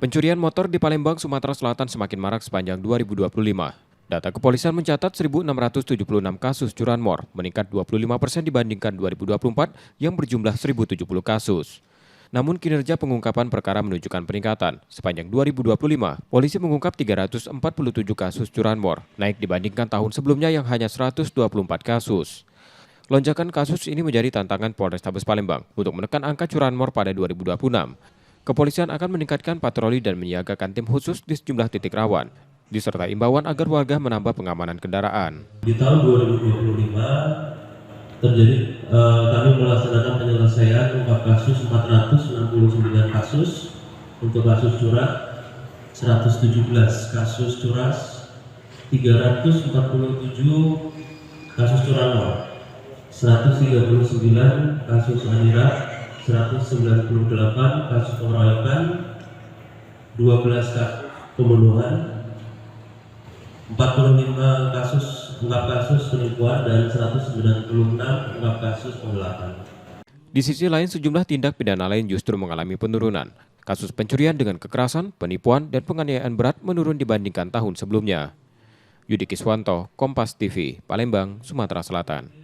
Pencurian motor di Palembang, Sumatera Selatan semakin marak sepanjang 2025. Data kepolisian mencatat 1.676 kasus curanmor, meningkat 25% dibandingkan 2024 yang berjumlah 1.070 kasus. Namun kinerja pengungkapan perkara menunjukkan peningkatan. Sepanjang 2025, polisi mengungkap 347 kasus curanmor, naik dibandingkan tahun sebelumnya yang hanya 124 kasus. Lonjakan kasus ini menjadi tantangan Polrestabes Palembang untuk menekan angka curanmor pada 2026. Kepolisian akan meningkatkan patroli dan menyiagakan tim khusus di sejumlah titik rawan, disertai imbauan agar warga menambah pengamanan kendaraan. Di tahun 2025 terjadi kami melaksanakan penyelesaian ungkap kasus 469 kasus, untuk kasus curang 117 kasus curas, 347 kasus curanmor, 139 kasus anira, 198 kasus pengeroyokan, 12 kasus pembunuhan, 45 kasus ungkap kasus penipuan, dan 196 ungkap kasus penggelapan. Di sisi lain, sejumlah tindak pidana lain justru mengalami penurunan. Kasus pencurian dengan kekerasan, penipuan, dan penganiayaan berat menurun dibandingkan tahun sebelumnya. Yudi Kiswanto, Kompas TV, Palembang, Sumatera Selatan.